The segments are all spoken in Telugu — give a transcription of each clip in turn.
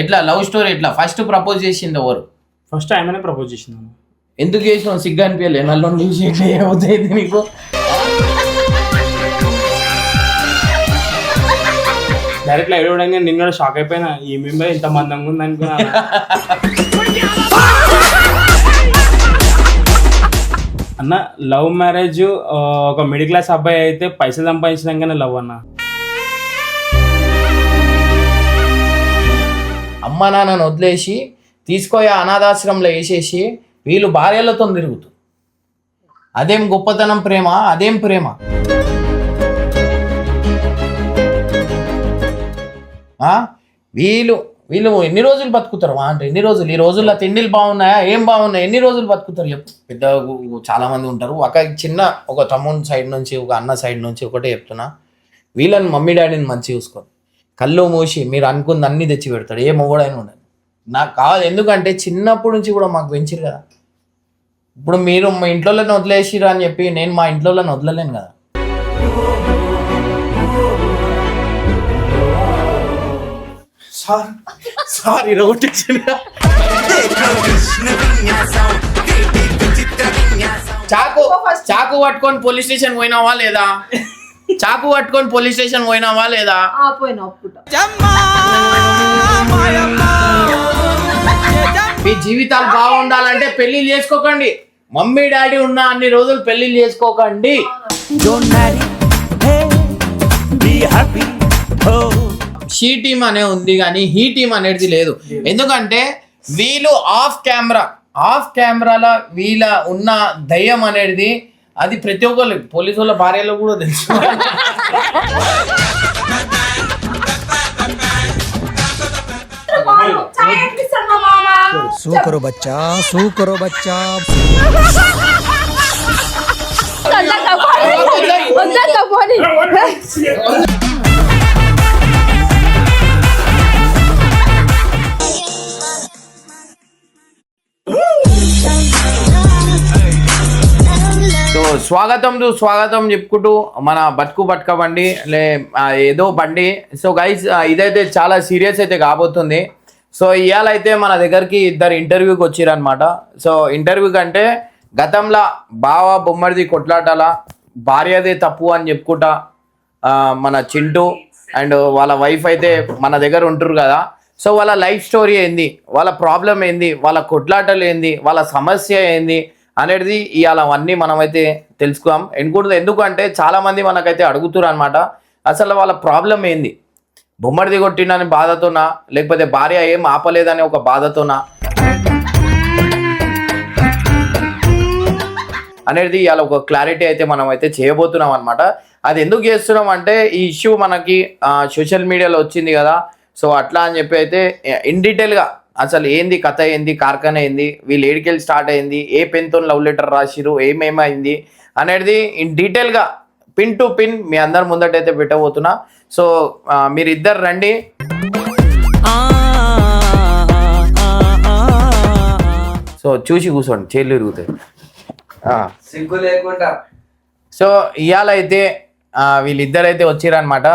ఎట్లా లవ్ స్టోరీ ఎట్లా ఫస్ట్ ప్రపోజ్ చేసింది ఎవరు? ఫస్ట్ ఆమెనే ప్రపోజ్ చేసింది. ఎందుకు చేసినావు? సిగ్గు అనిపించలే? నల్లు చూసి ఏమవుతాయి నీకు? డైరెక్ట్ లైవ్ చూడంగా నేను కూడా షాక్ అయిపోయినా, ఈ మెంబర్ ఇంత మందంగా ఉంది అనుకున్నా. అన్న లవ్ మ్యారేజ్ ఒక మిడిల్ క్లాస్ అబ్బాయి అయితే పైసలు సంపాదించినాకనే లవ్ అన్న. అమ్మ నాన్నను వదిలేసి తీసుకోయే అనాథాశ్రమంలో వేసేసి వీళ్ళు భార్యలతో తిరుగుతూ అదేం గొప్పతనం ప్రేమ? అదేం ప్రేమ? వీళ్ళు వీళ్ళు ఎన్ని రోజులు బతుకుతారు అంటే ఎన్ని రోజులు? ఈ రోజుల్లో తిండిలు బాగున్నాయా? ఏం బాగున్నాయి? ఎన్ని రోజులు బతుకుతారు చెప్పు? పెద్ద చాలా మంది ఉంటారు. ఒక తమ్ముని సైడ్ నుంచి ఒక అన్న సైడ్ నుంచి ఒకటే చెప్తున్నా, వీళ్ళని మమ్మీ డాడీని మంచిగా చూసుకోండి. కళ్ళు మూసి మీరు అనుకుంది అన్ని తెచ్చి పెడతాడు. ఏ మొగోడైనా ఉండదు. నాకు కావాలి. ఎందుకంటే చిన్నప్పటి నుంచి కూడా మాకు పెంచారు కదా. ఇప్పుడు మీరు మా ఇంట్లోనే వదిలేసిరా అని చెప్పి నేను మా ఇంట్లోనే వదలలేను కదా. సారీ చాకు పట్టుకొని పోలీస్ స్టేషన్ పోయినావా లేదా? చాకు పట్టుకొని పోలీస్ స్టేషన్ పోయినావా లేదా? మీ జీవితాలు బాగుండాలంటే పెళ్లి చేసుకోకండి. మమ్మీ డాడీ ఉన్న అన్ని రోజులు పెళ్లి చేసుకోకండి. షీ టీమ్ అనే ఉంది కానీ హీ టీమ్ అనేది లేదు. ఎందుకంటే వీళ్ళు ఆఫ్ కెమెరాల వీళ్ళ ఉన్న దయ్యం అనేది అది ప్రతి ఒక్కరు పోలీసు వాళ్ళ భార్యలో కూడా తెలుసు. సూకరో బచ్చా సూకరో బచ్చా. స్వాగతం చెప్పుకుంటూ మన బతుక బండి ఏదో బండి. సో గైస్ ఇదైతే చాలా సీరియస్ అయితే కాబోతుంది. సో ఇవాళ అయితే మన దగ్గరికి ఇద్దరు ఇంటర్వ్యూకి వచ్చిరనమాట. సో ఇంటర్వ్యూ కంటే గతంలో బావ బొమ్మడిది కొట్లాటాల భార్యదే తప్పు అని చెప్పుకుంటా మన చింటూ అండ్ వాళ్ళ వైఫ్ అయితే మన దగ్గర ఉంటారు కదా. సో వాళ్ళ లైఫ్ స్టోరీ ఏంది, వాళ్ళ ప్రాబ్లం ఏంది, వాళ్ళ కొట్లాటలు ఏంది, వాళ్ళ సమస్య ఏంది అనేది ఇవాళ అవన్నీ మనమైతే తెలుసుకుందాం. ఎందుకంటే చాలామంది మనకైతే అడుగుతున్నారు అనమాట, అసలు వాళ్ళ ప్రాబ్లం ఏంది, బొమ్మడిది కొట్టినని బాధతోనా లేకపోతే భార్య ఏం ఆపలేదని ఒక బాధతోనా అనేది ఇవాళ ఒక క్లారిటీ అయితే మనం అయితే చేయబోతున్నాం అనమాట. అది ఎందుకు చేస్తున్నాం అంటే ఈ ఇష్యూ మనకి సోషల్ మీడియాలో వచ్చింది కదా. సో అట్లా అని చెప్పి అయితే ఇన్ డీటెయిల్గా అసలు ఏంది కథ, ఏంది కార్ఖానా, ఏంది వీళ్ళు ఏడికెళ్ళి స్టార్ట్ అయింది, ఏ పెన్తో లవ్ లెటర్ రాసిరు, ఏమేమైంది అనేది ఇన్ డీటెయిల్గా పిన్ టు పిన్ మీ అందరి ముందటైతే పెట్టబోతున్నా. సో మీరిద్దరు రండి. సో చూసి కూర్చోండి, చేళ్ళు ఇరుగుతాయి సిగ్గు లేకుండా. సో ఇవాళ అయితే వీళ్ళిద్దరైతే వచ్చిరనమాట.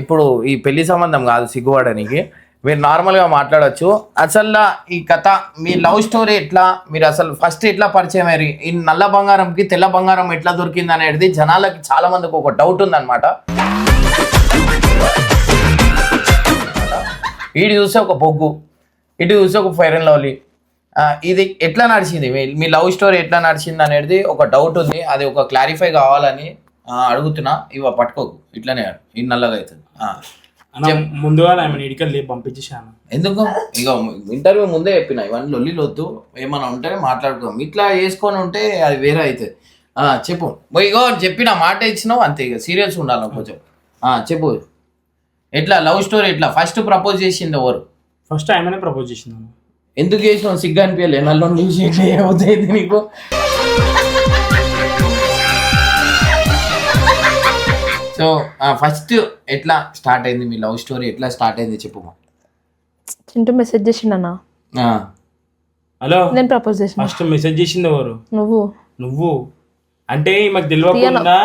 ఇప్పుడు ఈ పెళ్లి సంబంధం కాదు సిగ్గుపడడానికి, మీరు నార్మల్గా మాట్లాడచ్చు. అసలు ఈ కథ మీ లవ్ స్టోరీ ఎట్లా, మీరు అసలు ఫస్ట్ ఎట్లా పరిచయం అయ్యారు, ఈ నల్ల బంగారంకి తెల్ల బంగారం ఎట్లా దొరికింది అనేది జనాలకి చాలా మందికి ఒక డౌట్ ఉందన్నమాట. ఇటు చూస్తే ఒక బొగ్గు, ఇటు చూస్తే ఒక ఫైర్ అండ్ లవ్లీ. ఇది ఎట్లా నడిచింది, మీ లవ్ స్టోరీ ఎట్లా నడిచింది అనేది ఒక డౌట్ ఉంది. అది ఒక క్లారిఫై కావాలని అడుగుతున్నా. ఇవ పట్టుకోకు, ఇట్లానే ఈ నల్లగా అవుతుంది. ముందుగా ఇడికెళ్ళి పంపించేసాను. ఎందుకు? ఇక ఇంటర్వ్యూ ముందే చెప్పిన ఇవన్నీ లొల్లిలు వద్దు, ఏమైనా ఉంటే మాట్లాడుకోం. ఇట్లా చేసుకొని ఉంటే అది వేరే అవుతుంది. చెప్పు. ఇగో చెప్పిన మాట ఇచ్చినావు అంతే, ఇక సీరియస్ ఉండాలి కొంచెం. చెప్పు, ఎట్లా లవ్ స్టోరీ ఎట్లా ఫస్ట్ ప్రపోజ్ చేసింది ఎవరు? ఫస్ట్ ఆమెనే ప్రపోజ్ చేసింది. ఎందుకు చేసినావు? సిగ్గు అనిపించలే? నల్లు చూసి ఏమవుతాయి నీకు? సో ఫస్ట్ ఎట్లా స్టార్ట్ అయింది మీ లవ్ స్టోరీ, ఎట్లా స్టార్ట్ అయింది చెప్పు. చింటూ మెసేజ్ చేసిండన్నా. హలో, నేను ప్రపోజ్ చేసిన. ఫస్ట్ మెసేజ్ చేసింది ఎవరు? నువ్వు అంటే మాకు తెలియకుండా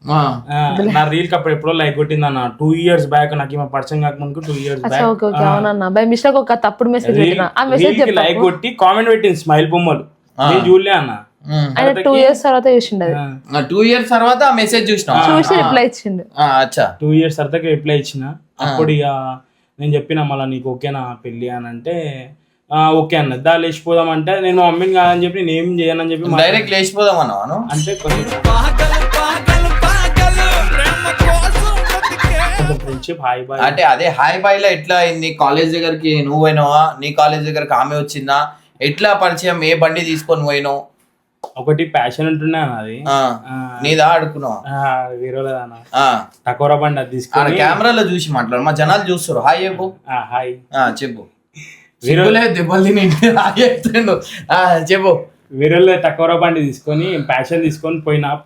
నా రీల్ కి అప్పుడు ఎప్పుడో లైక్ కొట్టింది అన్న 2 years బ్యాక్. నాకు ఈమె పరిచయం కాకముందుకు 2 years అచ్చా, బ్యాక్ ఓకే ఓకే అవునన్నా బై మిస్టేక్ ఒక తప్పుడు మెసేజ్ పెట్టినా ఆ మెసేజ్ లైక్ కొట్టి కామెంట్ పెట్టింది స్మైల్ బొమ్మలు. నేను చూడలే అన్న. ఆయన 2 years తర్వాత చూసిండు అది. 2 years తర్వాత ఆ మెసేజ్ చూసినా చూసి రిప్లై ఇచ్చిండు. అచ్చా 2 years తర్వాత రిప్లై ఇచ్చిన. అప్పుడు ఇక నేను చెప్పిన మళ్ళీ నీకు ఓకేనా పెళ్ళి అని అంటే ఓకే అన్న. దా లేచిపోదాం అంటే నేను మా మమ్మీని కాదని చెప్పి నేను ఏం చేయనని చెప్పి డైరెక్ట్ లేచిపోదాం అన్నాను. అంటే కొంచెం ఫ్రెండ్షిప్ హాయ్ బాయ్ అంటే అదే హాయ్ బాయ్ లో ఎట్లా అయింది? కాలేజ్ దగ్గరికి నువ్వు పోయినావా, నీ కాలేజ్ దగ్గరకు ఆమె వచ్చిందా, ఎట్లా పరిచయం, ఏ బండి తీసుకొని పోయినావు? ఒకటి ప్యాషన్ ఉంటున్నా అది నీదా ఆడుకున్నావా? వేరేదన్నా టకోరా బండి అది తీసుకొని కెమెరాలో చూసి మాట్లాడు, మా జనాలు చూస్తారు. హాయ్ చెప్పు. హాయ్ చెప్పు. దెబ్బలు తిని చెప్పు. వేరే టకోరా బండి తీసుకొని ప్యాషన్ తీసుకొని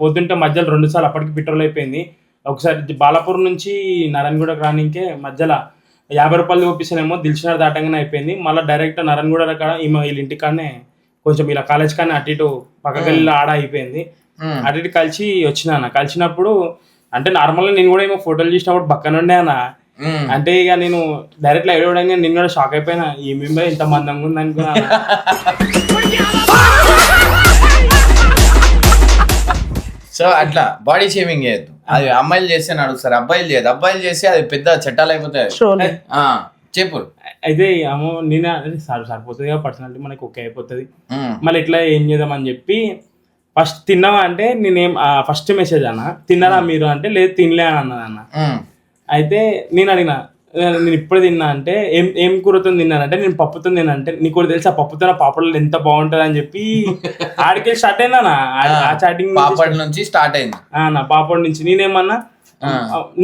పోతుంటే మధ్యలో 2 సార్లు అప్పటికి పెట్రోల్ అయిపోయింది. ఒకసారి బాలాపూర్ నుంచి నారాయణగూడకు రానికే మధ్యలో 50 రూపాయలు చూపిస్తానేమో దిల్షునగర్ దాటంగానే అయిపోయింది. మళ్ళీ డైరెక్ట్ నారాయణగూడ కాడ ఈమె వీళ్ళ ఇంటికాడనే కొంచెం ఇలా కాలేజ్ కానీ అటు ఇటు పక్క గల్లీలో ఆడ అయిపోయింది. అటు ఇటు కలిసి వచ్చిన. కలిసినప్పుడు అంటే నార్మల్గా నేను కూడా ఏమో ఫోటోలు చూసినప్పుడు పక్కన ఉండే అన్న. అంటే ఇక నేను డైరెక్ట్ లైవ్ ఇవ్వడానికి నేను కూడా షాక్ అయిపోయినా. ఈ మెంబర్ ఇంత మందంగా ఉంది అనుకున్నా. సో అట్లా బాడీ షేవింగ్ చేయొద్దు. అది అమ్మాయిలు చేస్తే అడుగుతారు, అబ్బాయిలు చేయదు. అబ్బాయిలు చేస్తే అది పెద్ద చట్టాలు అయిపోతాయి. చెప్పు. అయితే అమ్మో నేను సరిపోతుంది కదా పర్సనాలిటీ మనకి ఓకే అయిపోతుంది. మళ్ళీ ఇట్లా ఏం చేద్దామని చెప్పి ఫస్ట్ తిన్నావా అంటే నేనేం ఫస్ట్ మెసేజ్ అన్న తిన్నారా మీరు అంటే లేదు తినలే అని అన్నది అన్న. అయితే నేను అడిగిన నేను ఇప్పుడు తిన్నా అంటే ఏం కూరతో తిన్నానంటే నేను పప్పుతో తిన్నానంటే నీకు కూడా తెలుసు ఆ పప్పుతో పాపడలు ఎంత బాగుంటది అని చెప్పి ఆడికి స్టార్ట్ అయినా ఆ చాటింగ్ పాపడ్ నుంచి స్టార్ట్ అయింది. నా పాపడ్ నుంచి నేనేమన్నా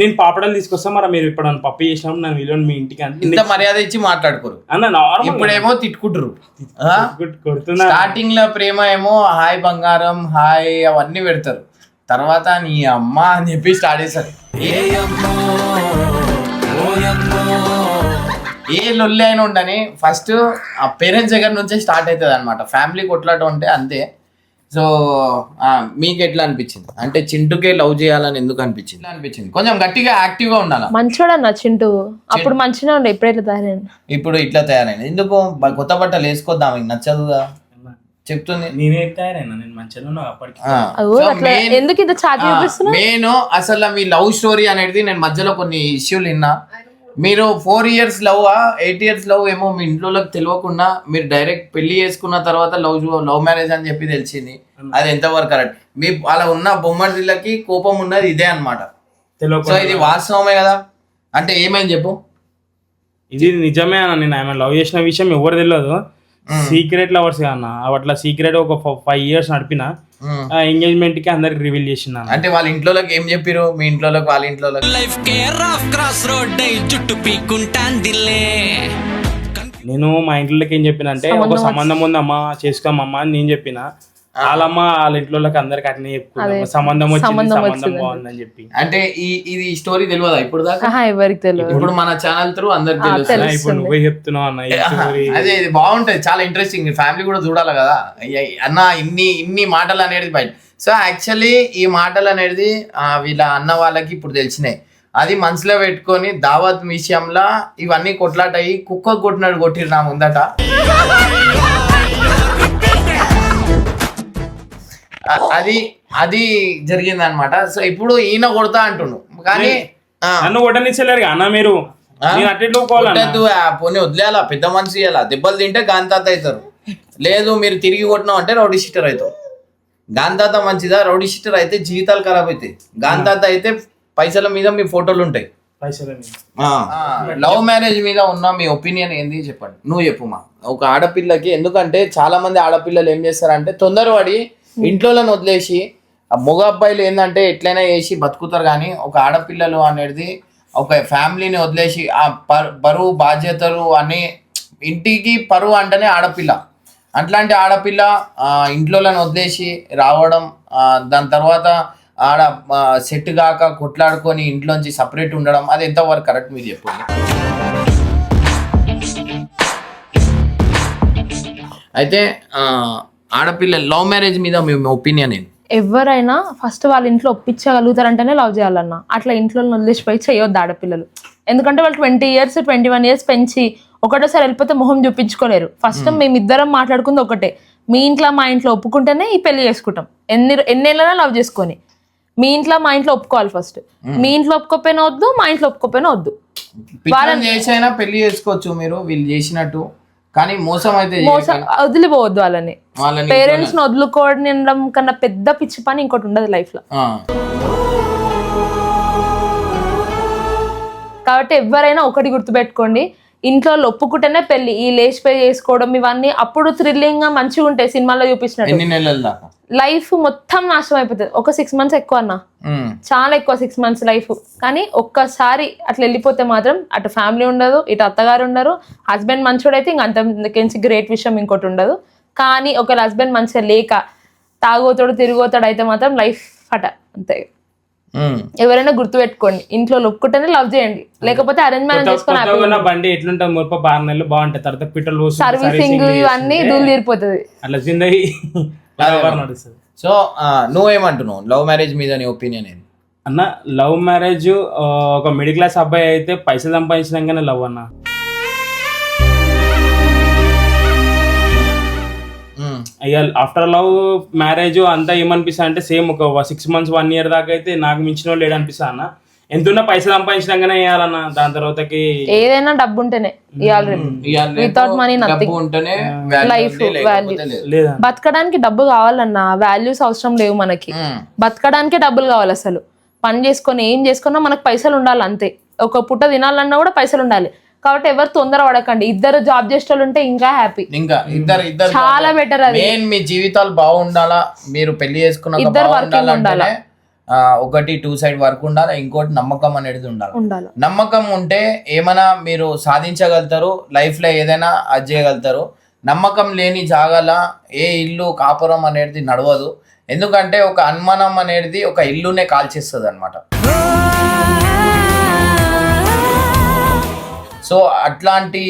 నేను పాపడాలు తీసుకొస్తా మరి మీరు ఇప్పుడు పప్పు చేసినప్పుడు నన్ను విలువ మీ ఇంటికి అంటే మర్యాద ఇచ్చి మాట్లాడుకోరు అన్న. నార్మల్ ఇప్పుడేమో తిట్టుకుంటారు. కొడుతున్నా స్టార్టింగ్ లో ప్రేమ ఏమో హాయ్ బంగారం హాయ్ అవన్నీ పెడతారు. తర్వాత నీ అమ్మ అని చెప్పి స్టార్ట్ చేస్తారు. ఏ లొల్లి అయినా ఉండని ఫస్ట్ ఆ పేరెంట్స్ దగ్గర నుంచే స్టార్ట్ అవుతుంది అనమాట. ఫ్యామిలీ కొట్లాట ఉంటే అంతే. సో మీకు ఎట్లా అనిపించింది? అంటే చింటూకే లవ్ చేయాలని ఎందుకు అనిపించింది? కొంచెం గట్టిగా యాక్టివ్ గా ఉండాలి. మంచోడన్న చింటూ. అప్పుడు మంచిగా ఉండే, ఇప్పుడు ఇట్లా తయారైంది. ఇప్పుడు ఇట్లా తయారైంది ఎందుకు? కొత్త బట్టలు వేసుకోద్దాం, నచ్చదుగా చెప్తుంది. నేనే తయారైనా నేను మంచిగా అప్పటికి. ఎందుకు ఇంత చాటి చూపిస్తున్నా? నేను అసలు మీ లవ్ స్టోరీ అనేది నేను మధ్యలో కొన్ని ఇష్యూలు విన్నా. మీరు 4 years లవ్ 8 years లవ్ ఏమో మీ ఇంట్లోకి తెలియకుండా మీరు డైరెక్ట్ పెళ్లి చేసుకున్న తర్వాత లవ్ మ్యారేజ్ అని చెప్పి తెలిసింది. అది ఎంతవరకు కరెక్ట్? మీ అలా ఉన్న బొమ్మడిలకి కోపం ఉన్నది ఇదే అనమాట. సో ఇది వాస్తవమే కదా? అంటే ఏమైంది చెప్పు. ఇది నిజమే అన్న. నేను ఆమె లవ్ చేసిన విషయం ఎవరు తెలియదు. సీక్రెట్ లవర్స్ అన్న. అట్లా సీక్రెట్ ఒక 5 years నడిపిన ఎంగేజ్మెంట్ కి అందరికి రివీల్ చేసిన. అంటే వాళ్ళ ఇంట్లోకి ఏం చెప్పారు? మీ ఇంట్లో వాళ్ళ ఇంట్లో నేను మా ఇంట్లోకి ఏం చెప్పిన అంటే ఒక సంబంధం ఉందమ్మా చేసుకోమమ్మా అని నేను చెప్పిన. వాళ్ళమ్మ వాళ్ళ ఇంట్లో అందరికి అట్నే చెప్పుకున్నాం సంబంధం వచ్చింది సంబంధం బాగుందని చెప్పి. అంటే ఇది స్టోరీ తెలియదా ఇప్పుడు దాకా? ఎవరికి తెలియదు. ఇప్పుడు మన ఛానల్ త్రూ అందరికి తెలుసు. ఇప్పుడు నువ్వే చెప్తున్నావు అన్న. అదే ఇది బాగుంటది, చాలా ఇంట్రెస్టింగ్. ఫ్యామిలీ కూడా చూడాలి కదా అన్న. ఇన్ని మాటలు అనేది బయట. సో యాక్చువల్లీ ఈ మాటలు అనేది వీళ్ళ అన్న వాళ్ళకి ఇప్పుడు తెలిసినాయి. అది మనసులో పెట్టుకొని దావత్ విషయంలో ఇవన్నీ కొట్లాటయి కుక్క కొట్టినట్టు కొట్టిరు నా ముందట. అది జరిగింది అనమాట. సో ఇప్పుడు ఈయన కొడతా అంటుండు కానీ నన్ను కొట్టనిచ్చలేరు అన్న. మీరు పోనీ వదిలేయాలా? పెద్ద మనిషి ఇయ్యాలా? దెబ్బలు తింటే గాంతాత అవుతారు. లేదు మీరు తిరిగి కొట్టినాం అంటే రౌడీ షీటర్ అవుతావు. గాంతాత మంచిదా? రౌడీ షీటర్ అయితే జీవితాలు ఖరాబ్ అవుతాయి. గాంతాత అయితే పైసల మీద మీ ఫోటోలు ఉంటాయి. లవ్ మ్యారేజ్ మీద ఉన్న మీ ఒపీనియన్ ఏంది చెప్పండి. నువ్వు చెప్పుమా. ఒక ఆడపిల్లకి, ఎందుకంటే చాలా మంది ఆడపిల్లలు ఏం చేస్తారంటే తొందరపడి ఇంట్లోలను వదిలేసి, మగ అబ్బాయిలు ఏంటంటే ఎట్లయినా చేసి బతుకుతారు. కానీ ఒక ఆడపిల్లలు అనేది ఒక ఫ్యామిలీని వదిలేసి ఆ బరువు బాధ్యతలు అని, ఇంటికి పరువు అంటేనే ఆడపిల్ల. అట్లాంటి ఆడపిల్ల ఇంట్లోలను వదిలేసి రావడం, దాని తర్వాత ఆడ సెట్ కాక కొట్లాడుకొని ఇంట్లోంచి సపరేట్ ఉండడం, అది ఎంతవరకు కరెక్ట్ మీరు చెప్పండి. అయితే ఆడపిల్ల లవ్ మ్యారేజ్ మీద మీ ఒపీనియన్ ఏంటి? ఎవరైనా ఫస్ట్ వాళ్ళ ఇంట్లో ఒప్పించగలుగుతారంటేనే లవ్ చేయాలన్న. అట్లా ఇంట్లో వదిలేసిపోయి చేయొద్దు ఆడపిల్లలు. ఎందుకంటే వాళ్ళు 20 years 21 years పెంచి ఒకటోసారి వెళ్ళిపోతే మొహం చూపించుకోలేరు. ఫస్ట్ మేమిద్దరం మాట్లాడుకుంది ఒకటే, మీ ఇంట్లో మా ఇంట్లో ఒప్పుకుంటేనే ఈ పెళ్లి చేసుకుంటాం. ఎన్నేళ్ళైనా లవ్ చేసుకొని మీ ఇంట్లో మా ఇంట్లో ఒప్పుకోవాలి ఫస్ట్. మీ ఇంట్లో ఒప్పుకోపోయినా వద్దు, మా ఇంట్లో ఒప్పుకోపోయినా వద్దు. వాళ్ళని చేసైనా పెళ్లి చేసుకోవచ్చు మీరు వీళ్ళు చేసినట్టు, కానీ మోసం అయితే మోసం వదిలిపోవద్దు వాళ్ళని. పేరెంట్స్ ని వదులుకోవడం కన్నా పెద్ద పిచ్చి పని ఇంకోటి ఉండదు లైఫ్ లో. కాబట్టి ఎవరైనా ఒకటి గుర్తుపెట్టుకోండి, ఇంట్లో ఒప్పుకుంటేనే పెళ్లి. ఈ లేచిపోయి చేసుకోవడం ఇవన్నీ అప్పుడు థ్రిల్లింగ్ గా మంచిగా ఉంటాయి సినిమాలో చూపించినట్టు. ఎన్ని నెలల దాకా లైఫ్ మొత్తం నాశనం అయిపోతుంది. ఒక 6 months ఎక్కువ అన్న, చాలా ఎక్కువ 6 months లైఫ్. కానీ ఒక్కసారి అట్లా వెళ్ళిపోతే మాత్రం అటు ఫ్యామిలీ ఉండదు, ఇటు అత్తగారు ఉండరు. హస్బెండ్ మంచోడైతే ఇంక అంతకించి గ్రేట్ విషయం ఇంకోటి ఉండదు. కానీ ఒకవేళ హస్బెండ్ మంచిగా లేక తాగోతాడు తిరిగోతాడు అయితే మాత్రం లైఫ్ ఫట అంతే. ఎవరైనా గుర్తుపెట్టుకోండి, ఇంట్లో ఒప్పుకుంటేనే లవ్ చేయండి, లేకపోతే అరేంజ్ మ్యారేజ్ చేసుకొని బండి ఎట్లుంటుంది మురప 6 నెలలు బాగుంటాయి, తర్వాత పెట్రోల్ సర్వీసింగ్ ఇవన్నీ దూలు తీరిపోతుంది. అట్లా జిందగీ నడుస్తుంది. సో నువ్వేమంటున్నావు లవ్ మ్యారేజ్ మీద నీ ఒపీనియన్ ఏంటి అన్న? లవ్ మ్యారేజ్ ఒక మిడిల్ క్లాస్ అబ్బాయి అయితే పైసలు సంపాదించినాకనే లవ్ అన్న. అయ్యా ఆఫ్టర్ లవ్ మ్యారేజ్ అంతా ఏమనిపిస్తా అంటే సేమ్ ఒక 6 months 1 year దాకా అయితే నాకు మించిన వాళ్ళు లేడనిపిస్తా అన్న. ఎంతున్నా పైసలు సంపాదించినాకనే వేయాలన్న. దాని తర్వాతకి ఏదైనా డబ్బు ఉంటేనే without money nothing. Life value బతకడానికి డబ్బు కావాలన్నా, వాల్యూస్ అవసరం లేవు మనకి. బతకడానికి డబ్బులు కావాలి. అసలు పని చేసుకొని ఏం చేసుకున్నా మనకు పైసలు ఉండాలి అంతే. ఒక పుట్ట తినాలన్నా కూడా పైసలు ఉండాలి. కాబట్టి ఎవరు తొందర పడకండి. ఇద్దరు జాబ్ చేసేటోళ్ళు ఉంటే ఇంకా హ్యాపీ, ఇంకా ఇద్దరు చాలా బెటర్. అది మీ జీవితాలు బాగుండాలా, మీరు పెళ్లి చేసుకున్న ఇద్దరు వర్కింగ్ ఉండాలి. ఒకటి 2 side వర్క్ ఉండాలి, ఇంకోటి నమ్మకం అనేది ఉండాలి. నమ్మకం ఉంటే ఏమైనా మీరు సాధించగలుగుతారు, లైఫ్ లో ఏదైనా అది చేయగలుగుతారు. నమ్మకం లేని జాగాల ఏ ఇల్లు కాపురం అనేది నడవదు. ఎందుకంటే ఒక అనుమానం అనేది ఒక ఇల్లునే కాల్చేస్తుంది అనమాట. సో అట్లాంటి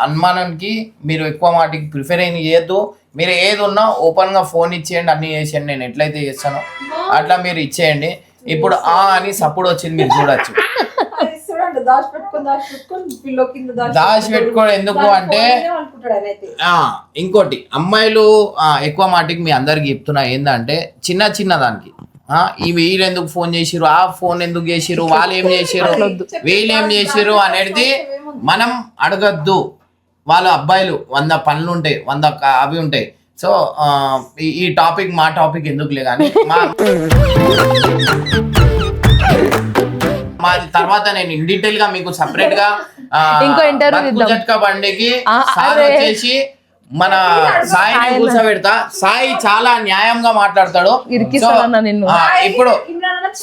అనుమానానికి మీరు ఎక్కువ మాటికి ప్రిఫర్ అయిన చేయొద్దు. మీరు ఏది ఉన్నా ఓపెన్గా ఫోన్ ఇచ్చేయండి, అన్నీ చేసేయండి. నేను ఎట్లయితే చేస్తానో అట్లా మీరు ఇచ్చేయండి. ఇప్పుడు అని సపోర్ట్ వచ్చింది మీరు చూడొచ్చు. దాచి పెట్టుకోవడం ఎందుకు అంటే ఇంకోటి అమ్మాయిలు ఎక్కువ మాటికి మీ అందరికి చెప్తున్నా ఏంటంటే చిన్న దానికి వీళ్ళెందుకు ఫోన్ చేసిరు, ఆ ఫోన్ ఎందుకు చేసిరు, వాళ్ళు ఏం చేసిరు, వీళ్ళు ఏం చేసిరు అనేది మనం అడగద్దు. వాళ్ళ అబ్బాయిలు 100 పనులు ఉంటాయి, 100 అవి ఉంటాయి. సో ఈ టాపిక్ మా టాపిక్ ఎందుకులే కానీ మా తర్వాత నేను ఇన్ డీటెయిల్ గా మీకు సపరేట్ గా జట్కా బండికి సార్ వచ్చేసి మన సాయిని కూర్చోబెడతా. సాయి చాలా న్యాయంగా మాట్లాడతాడు. ఇప్పుడు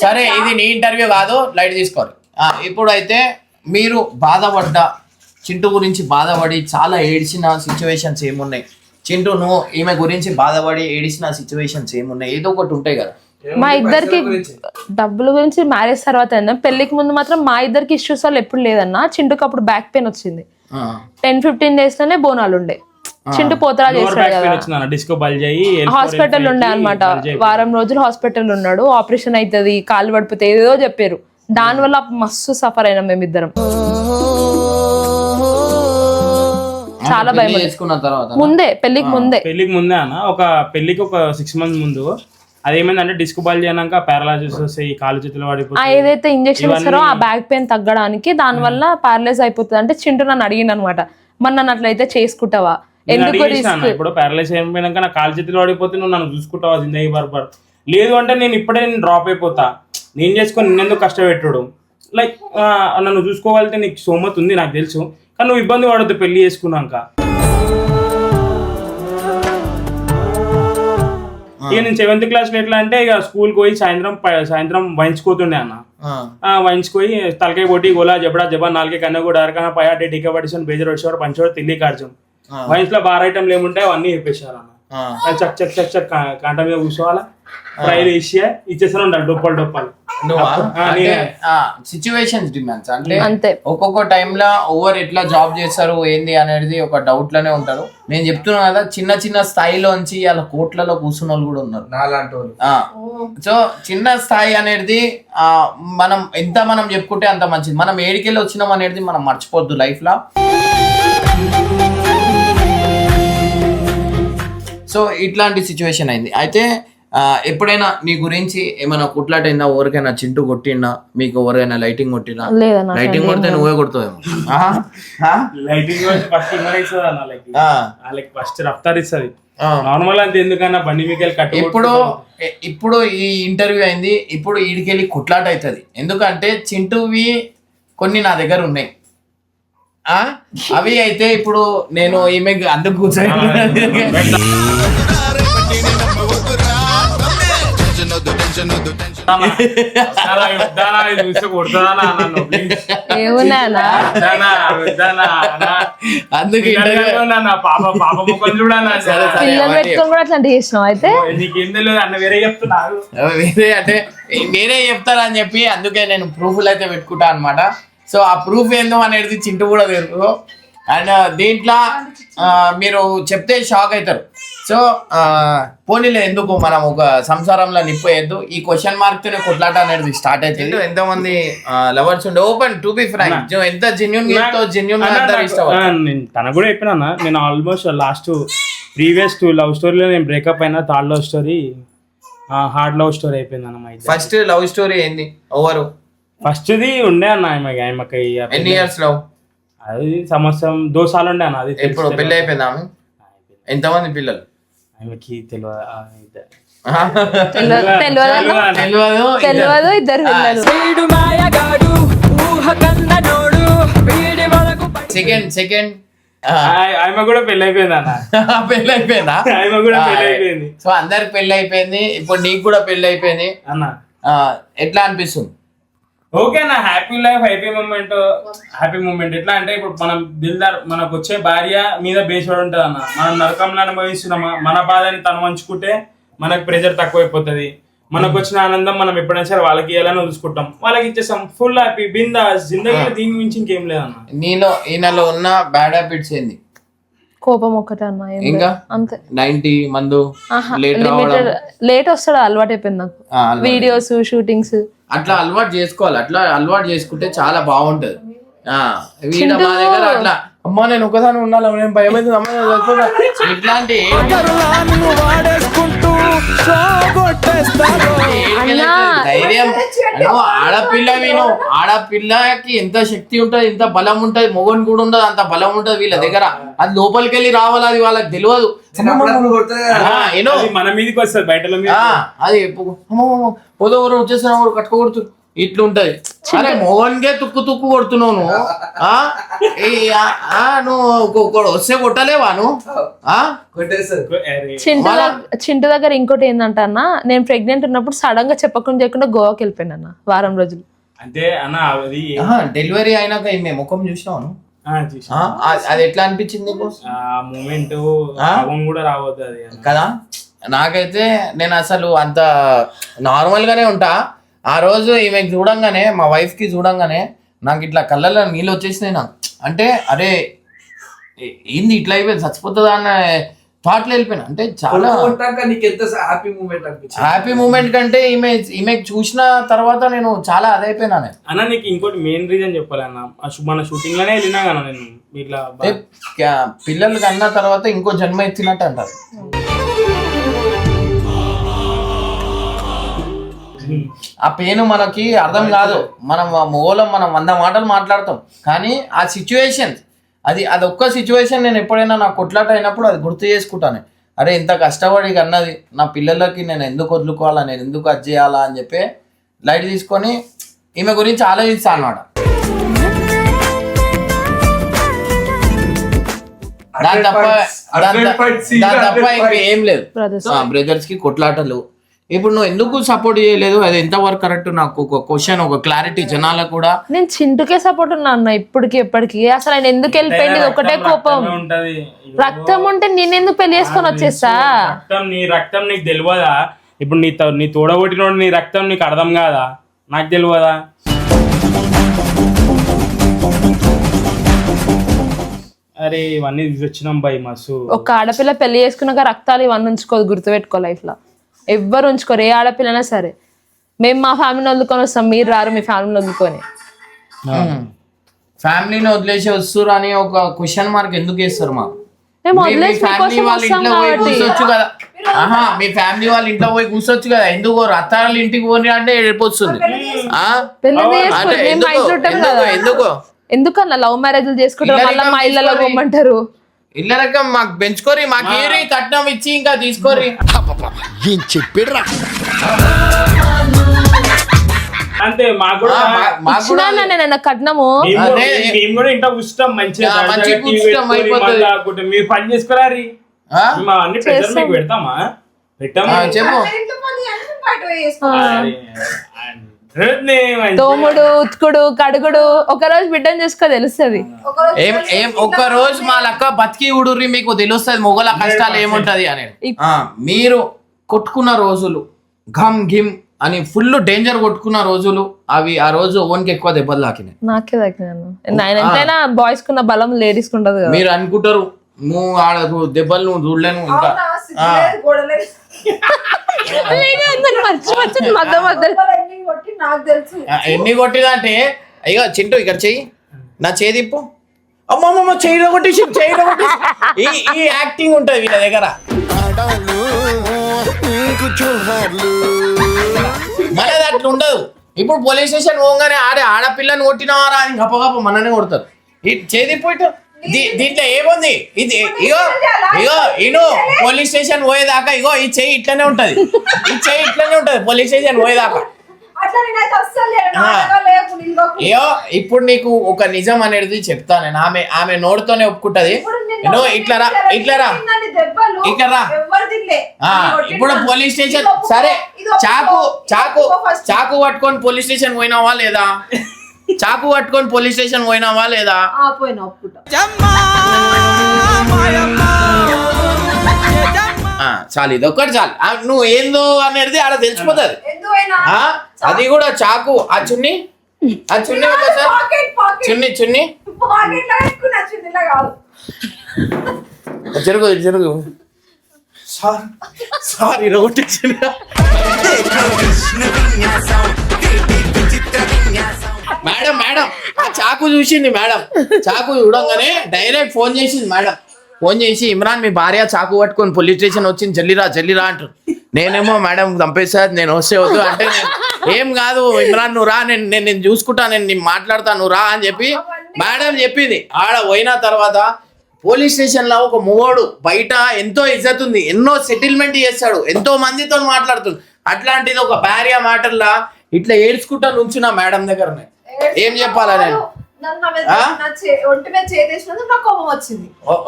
సరే ఇది నీ ఇంటర్వ్యూ కాదు, లైట్ తీసుకోరు. ఇప్పుడు అయితే మీరు బాధపడ్డ చింటూ గురించి బాధపడి చాలా ఏడిచిన సిచ్యువేషన్స్ ఏమున్నాయి? చింటూ నువ్వు ఈమె గురించి బాధపడి ఏడిచిన సిచ్యువేషన్స్ ఏమున్నాయి? ఏదో ఒకటి ఉంటాయి కదా. మా ఇద్దరికి డబ్బుల గురించి మ్యారేజ్ తర్వాత పెళ్లికి ముందు మాత్రం మా ఇద్దరికి ఇష్యూస్ వల్ల ఎప్పుడు లేదన్నా. చింటూకి అప్పుడు బ్యాక్ పెయిన్ వచ్చింది. 10-15 days లోనే బోనాలు ఉండే. చింటూ పోతరా చేస్తాడు కదా, హాస్పిటల్ ఉండే అనమాట. వారం రోజులు హాస్పిటల్ ఉన్నాడు. ఆపరేషన్ అవుతుంది, కాళ్ళు పడిపోతే ఏదో చెప్పారు. దానివల్ల మస్తు సఫర్ అయినాం మేమిద్దరం. చాలా భయం ముందే పెళ్లికి ముందే అన్న. ఒక పెళ్లికి ఒక 6 months ముందు అదేమైందంటే డిస్క్ బాల్ చేయనాక పారాలైసిస్ వస్తాయి, కాలు చేతులు పడిపోతాయి. ఏదైతే ఇంజెక్షన్ ఇస్తారో ఆ బ్యాక్ పెయిన్ తగ్గడానికి దానివల్ల పారలైజ్ అయిపోతుంది. అంటే చింటూ నన్ను అడిగిండు అనమాట, మరి నన్ను అట్లయితే చేసుకుంటావా, ఎందుకు రిస్క్? ఇప్పుడు పారలైజ్ అయిపోయినాక నా కాలు చేతులు పడిపోతే నువ్వు నన్ను చూసుకుంటావా జిందగీ బర్బర్? లేదు అంటే నేను ఇప్పుడే డ్రాప్ అయిపోతా, నేను చేసుకొని నిన్నెందుకు కష్టపెట్టడం? లైక్ నన్ను చూసుకోగలిగితే నీకు సోమత ఉంది నాకు తెలుసు, కానీ నువ్వు ఇబ్బంది పడద్దు పెళ్లి చేసుకున్నాక. ఇక నేను 7th class లో ఎట్లా అంటే ఇక స్కూల్కి పోయి సాయంత్రం వంచుకోతుండే అన్న. వంచుకోయి తలకాయ కొట్టి గోలా జబడా జబా 4 కన్నా కూడా అరకన్నా పై టీకా పడిసాను బేజర్ వచ్చేవాడు పంచేవాడు తిల్లి కార్చం. వయసులో బార్ ఐటమ్లు ఏముంటాయి అవన్నీ చెప్పేసారు అన్న. చక్ చక్ చక్ చక్ కాంట మీద కూర్చోవాలా, ఫ్రైలు ఇచ్చేస్తూనే ఉండాలి డొప్పాలు. నువ్వా ఆ, అంటే నేనే. సిచ్యువేషన్స్ డిమాండ్స్ అంటే అంతే. ఒక్కొక్క టైంలో ఓవర్ ఎట్లా జాబ్ చేస్తారు ఏంది అనేది ఒక డౌట్ లోనే ఉంటారు. నేను చెప్తున్నా కదా, చిన్న చిన్న స్థాయిలోంచి అలా కోట్లలో కూర్చున్న వాళ్ళు కూడా ఉన్నారు. నాలాంటి వాళ్ళు. సో చిన్న స్థాయి అనేది మనం ఎంత మనం చెప్పుకుంటే అంత మంచిది. మనం ఏడికెళ్ళి వచ్చినాం అనేది మనం మర్చిపోద్దు లైఫ్ లో. సో ఇట్లాంటి సిచ్యువేషన్ అయింది. అయితే ఎప్పుడైనా నీ గురించి ఏమైనా కుట్లాట అయిందా? ఎవరికైనా చింటూ కొట్టిండా? మీకు ఎవరైనా లైటింగ్ కొట్టినా? లేదన్నా. లైటింగ్ కొడితే నువ్వే కొడతావేమో. లైటింగ్ ఫస్ట్ ఇమ్మని ఇస్తుంది అన్న, లైక్ ఫస్ట్ రఫ్తార్ ఇస్తుంది. ఆ. నార్మల్ అంతే, ఎందుకన్నా బండి మీకెళ్ళి కట్టు ఇప్పుడు ఈ ఇంటర్వ్యూ అయింది, ఇప్పుడు ఈడికెళ్ళి కుట్లాట అవుతుంది. ఎందుకంటే చింటూవి కొన్ని నా దగ్గర ఉన్నాయి. అవి అయితే ఇప్పుడు నేను ఈమె అందుకు కూర్చొని ఏమున్నాయన్నా అందుకు పిల్లలు పెట్టుకొని కూడా అట్లాంటి చేసినావు. అయితే నీకేం తెలియదు అన్న, వేరే చెప్తున్నారు. వేరే అంటే నేనే చెప్తానని చెప్పి అందుకే నేను ప్రూఫ్లు అయితే పెట్టుకుంటా అనమాట. సో ఆ ప్రూఫ్ ఏందో అనేది చింటూ కూడా తెలుసు. అండ్ దీంట్లో మీరు చెప్తే షాక్ అవుతారు. సో పోనీలే, ఎందుకు మనం ఒక సంసారంలో నిప్పేయద్దు. ఈ క్వశ్చన్ మార్క్ తోనే కొట్లాట అనేది స్టార్ట్ అవుతుంది. ఎంతో మంది లవర్స్ ఉండే ఓపెన్ టు బి ఫ్రాంక్, ఎంత జెన్యున్ జెన్యున్ తనకు కూడా చెప్పినా నేను ఆల్మోస్ట్ లాస్ట్ ప్రీవియస్ 2 లవ్ స్టోరీలో నేను బ్రేకప్ అయినా. Third love story hard love story అయిపోయింది అన్న. ఫస్ట్ లవ్ స్టోరీ ఏంది? ఎవరు ఫస్ట్ది ఉండే అన్న ఆమెకి ఎన్ని ఇయర్స్ లవ్? అది సంవత్సరం 2 సార్లు ఉండే అన్న. అది ఇప్పుడు పెళ్లి అయిపోయిందా ఆమె? ఎంతమంది పిల్లలు? ఆమెకి తెలియదు. తెలియదు. ఇద్దరు పిల్లలు. సెకండ్ ఆమె కూడా పెళ్లి అయిపోయింది అన్న. పెళ్లి అయిపోయిందా? ఆమె కూడా పెళ్లి అయిపోయింది. సో అందరికి పెళ్లి అయిపోయింది. ఇప్పుడు నీకు కూడా పెళ్లి అయిపోయింది అన్న. ఎట్లా అనిపిస్తుంది? ఓకే అన్న, హ్యాపీ లైఫ్, హ్యాపీ మూమెంట్. ఎట్లా అంటే ఇప్పుడు మనం దిల్దార్, మనకు వచ్చే భార్య మీద బేస్డ్ ఉంటుంది అన్న. మనం నరకంలో అనుభవిస్తున్నామా, మన బాధని తను పంచుకుంటే మనకు ప్రెజర్ తక్కువైపోతుంది. మనకు వచ్చిన ఆనందం మనం ఎప్పుడైనా సరే వాళ్ళకి ఇవ్వాలని చూసుకుంటాం, వాళ్ళకి ఇచ్చేస్తాం. ఫుల్ హ్యాపీ బిందాస్ జిందగీలో దీని మించి ఇంకేం లేదన్న. ఈయనలో ఉన్న బ్యాడ్ హ్యాబిట్స్ ఏంది? కోపం ఒక్కటే అన్న. ఇంకా అంతే. 90 మందు లేట్ వస్తాడు, అలవాటు అయిపోయింది నాకు. వీడియోస్ షూటింగ్స్ అట్లా అలవాటు చేసుకోవాలి. అట్లా అలవాటు చేసుకుంటే చాలా బాగుంటది. వీళ్ళ మా దగ్గర అట్లా అమ్మా నేను ఒకదాని ఉండాలి, నేను భయమైతే ఇట్లాంటి ధైర్యం. ఆడపిల్లకి ఎంత శక్తి ఉంటది, ఎంత బలం ఉంటది, మొగన్ కూడా ఉండదు అంత బలం ఉంటది వీళ్ళ దగ్గర. అది లోపలికి వెళ్ళి రావాలి, అది వాళ్ళకి తెలియదు. మన మీదకి వస్తుంది బయట. అది పొదవరు వచ్చేసిన కట్టుకోకూడదు ఇట్లుంటది. అరే మోహన్గే తుక్కు కొడుతున్నావు నువ్వు. నువ్వు వస్తే కొట్టలేవా నువ్వు? చింటు దగ్గర ఇంకోటి ఏంటంటే అన్న, నేను ప్రెగ్నెంట్ ఉన్నప్పుడు సడన్ గా చెప్పకుండా గోవాకి వెళ్ళిపోయాను అన్న వారం రోజులు. అంటే అన్న అది డెలివరీ అయినాక మేము ముఖం చూసినాను. అది ఎట్లా అనిపించింది నీకు? మూమెంట్ కూడా రావద్దు అది కదా. నాకైతే నేను అసలు అంత నార్మల్ గానే ఉంటా. ఆ రోజు ఈమెకి చూడంగానే, మా వైఫ్ కి చూడంగానే నాకు ఇట్లా కళ్ళల్లో నీళ్ళు వచ్చేసినాయి. నాకు అంటే అరే ఏంది ఇట్లా అయిపోయింది, చచ్చిపోతుందా అన్న థాట్లో వెళ్ళిపోయినా. అంటే చాలా హ్యాపీ మూమెంట్ కంటే ఈమె చూసిన తర్వాత నేను చాలా అదైపోయినా. అన్న నీకు ఇంకోటి మెయిన్ రీజన్ చెప్పాలి అన్న, మన షూటింగ్ లోనే వెళ్ళినా కదా నేను. ఇట్లా పిల్లలు కన్నా తర్వాత ఇంకో జన్మ ఎత్తినట్టు అంటారు. ఆ పెయిన్ మనకి అర్థం కాదు. మనం మూలం మనం 100 మాటలు మాట్లాడతాం, కానీ ఆ సిచ్యువేషన్ అది ఒక్క సిచ్యువేషన్ నేను ఎప్పుడైనా నా కొట్లాట అయినప్పుడు అది గుర్తు చేసుకుంటాను. అరే ఇంత కష్టపడి అన్నది నా పిల్లలకి నేను ఎందుకు వదులుకోవాలా, నేను ఎందుకు అది చేయాలా అని చెప్పి లైట్ తీసుకొని ఈమె గురించి ఆలోచిస్తా అన్నమాట. దాని తప్ప ఇంకా ఏం లేదు. బ్రదర్స్ కి కొట్లాటలు. ఇప్పుడు నువ్వు ఎందుకు సపోర్ట్ చేయలేదు, అది ఎంతవరకు కరెక్ట్? నాకు ఒక క్వశ్చన్, ఒక క్లారిటీ జనాలకు కూడా. నేను చింటుకే సపోర్ట్ ఉన్నా అన్న ఇప్పటికి ఎప్పటికి. అసలు ఆయన ఎందుకు వెళ్ళిపోయింది ఒకటే కోపం. రక్తం ఉంటే నేను ఎందుకు పెళ్లి చేసుకొని వచ్చేస్తా? నీ రక్తం నీకు తెలియదా? ఇప్పుడు నీ తోడగొట్టినోడు నీ రక్తం నీకు అర్థం కాదా? నాకు తెలియదా? అరే ఇవన్నీ తీసుకొచ్చినాం బై మస్తు. ఒక ఆడపిల్ల పెళ్లి చేసుకున్నాక రక్తాలు ఇవన్నీ ఉంచుకోదు, గుర్తుపెట్టుకో లైఫ్ లో. ఎవ్వరు ఉంచుకోరు, ఏ ఆడపిల్లనా సరే. మేము మా ఫ్యామిలీని వదులుకొని వస్తాం, మీరు రారు మీ ఫ్యామిలీని వదులుకొని. ఫ్యామిలీని వదిలేసి వస్తురు అని ఒక క్వశ్చన్ మార్క్ ఎందుకు వేస్తారు మాకు? మేము మీ వదిలేసి ఫ్యామిలీ మీకోసం వాళ్ళ వస్తాం ఇంట్లో పోయి కాబట్టి. కూర్చోచ్చు కదా. మీ ఫ్యామిలీ వాళ్ళ ఇంట్లో పోయి కూర్చోచ్చు కదా. ఎందుకు రత్తాల ఇంటికి పోని అంటే ఏడిపోతుంది. పెళ్లి చేసుకుని అంటే మేము మా ఇంట్లో ఉంటాం కదా. ఎందుకన్నా లవ్ మ్యారేజ్లు చేసుకుంటారు, మళ్ళీ మా ఇళ్ళలో పోమంటారు. ఇళ్ళ రకం మాకు పెంచుకోరి, మాకు ఏరి కట్నం ఇచ్చి ఇంకా తీసుకోరి. ఏం చెప్పాడురా? అంతే మాకు కూడా ఇచ్చినా నేను కట్నము. మేము కూడా ఇంట్లో కూర్చుంటాం మంచిగా మంచిగా కూర్చుంటాం, అయిపోతుంది. మీరు పని చేసుకోరారి. మేము అన్ని ప్రెజర్ మీకు పెడతామా? పెట్టామా? చెప్పు. తోముడు, ఉతుకుడు, కడుగుడు, ఒక రోజు బిడ్డను చూసుకో తెలుస్తుంది. ఒక్క రోజు మా లక్క బతికి ఉడుర్రి మీకు తెలుస్తుంది మొగల కష్టాలు ఏముంటది అనేది. మీరు కొట్టుకున్న రోజులు ఘమ్ ఘిమ్ అని ఫుల్ డేంజర్ కొట్టుకున్న రోజులు అవి. ఆ రోజు ఓన్కి ఎక్కువ దెబ్బలు తాకినాయి. నాకే తాకినాను. ఎంతైనా బాయ్స్ కున్న బలం లేడీస్ కుంటది కదా. మీరు అనుకుంటారు నువ్వు ఆడ దెబ్బలు నువ్వు చూడలేను ఇంకా ఎన్ని కొట్టిదంటే. అయ్యో చింటూ ఇక్కడ చెయ్యి, నా చేదిప్పు, అమ్మమ్మ చెయ్యిలో కొట్టేసి చెయ్యిలో కొట్టేసి. ఈ యాక్టింగ్ ఉంటది వీళ్ళ దగ్గర. మనది అట్లా ఉండదు. ఇప్పుడు పోలీస్ స్టేషన్ పోగానే ఆడపిల్లని కొట్టినవారా అని గప్ప మననే కొడతారు. చేదిప్పు ఇటు. దీంట్లో ఏముంది? ఇది ఇగో పోలీస్ స్టేషన్ పోయేదాకా ఇగో ఈ చెయ్యి ఇట్లనే ఉంటది, ఈ చెయ్యి ఇట్లనే ఉంటది పోలీస్ స్టేషన్ పోయేదాకా. అయ్యో ఇప్పుడు నీకు ఒక నిజం అనేది చెప్తాను నేను. ఆమె నోటితోనే ఒప్పుకుంటది. ఇట్లరా ఇట్లరా ఇట్లరా. ఇప్పుడు పోలీస్ స్టేషన్ సరే, చాకు పట్టుకొని పోలీస్ స్టేషన్ పోయినావా లేదా? చాకు పట్టుకొని పోలీస్ స్టేషన్ పోయినావా లేదా? చాలు, ఇది ఒక్కటి చాలు. నువ్వు ఏందో అనేది ఆడ తెలిసిపోతుంది. అది కూడా చాకు. ఆ చున్ని ఒకసారి చున్ని జరుగు సారీ మేడం ఆ చాకు చూసింది మేడం. చాకు చూడంగానే డైరెక్ట్ ఫోన్ చేసింది మేడం. ఫోన్ చేసి ఇమ్రాన్ మీ భార్య చాకు పట్టుకొని పోలీస్ స్టేషన్ వచ్చింది, జల్లిరా అంటారు. నేనేమో మేడం చంపేసాది, నేను వస్తే వద్దు అంటే, ఏం కాదు ఇమ్రాన్ నువ్వు రా, నేను చూసుకుంటా, నేను మాట్లాడతా, నువ్వు రా అని చెప్పి మేడం చెప్పింది. ఆడ పోయిన తర్వాత పోలీస్ స్టేషన్ లో ఒక మొగోడు బయట ఎంతో ఇజ్జత్ ఉంది, ఎన్నో సెటిల్మెంట్ చేస్తాడు, ఎంతో మందితో మాట్లాడుతుంది. అట్లాంటిది ఒక భార్య మాటల్లా ఇట్లా ఏడ్చుకుంటా నుంచున్నా మేడం దగ్గరనే. ఏం చెప్పాలా నేను?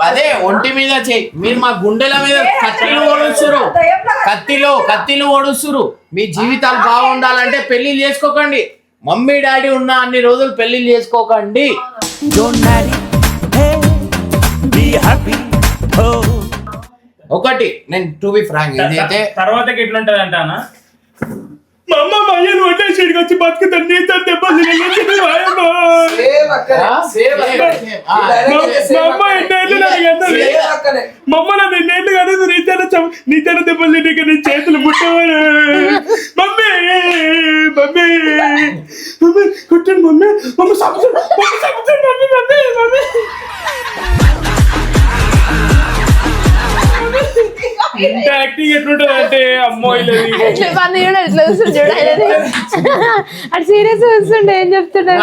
అదే ఒంటి మీద చేయి. మీరు మా గుండెల మీద కత్తిలు ఓడుస్తురు. మీ జీవితాలు బాగుండాలంటే పెళ్లిళ్ళు చేసుకోకండి. మమ్మీ డాడీ ఉన్న అన్ని రోజులు పెళ్లిళ్ళు చేసుకోకండి. ఒకటి నేను టు బి ఫ్రాంక్, ఇదైతే తర్వాతకి ఎట్లుంటది అంటానా, మా అమ్మ మయ్యను వడ్డేసిడికి వచ్చి బతుకుతాను, నీతో దెబ్బలు మమ్మల్ని ఎన్నేళ్ళు కనీసం నీతోనే దెబ్బలు తింటే నీ చేతులు ముట్టవాడు. మమ్మీ కుట్టండి మమ్మీ మమ్మీ ఇంత యాక్టింగ్ ఎట్లుంటది అంటే అమ్మో సీరియస్ వస్తుండే ఏం చెప్తున్నారు.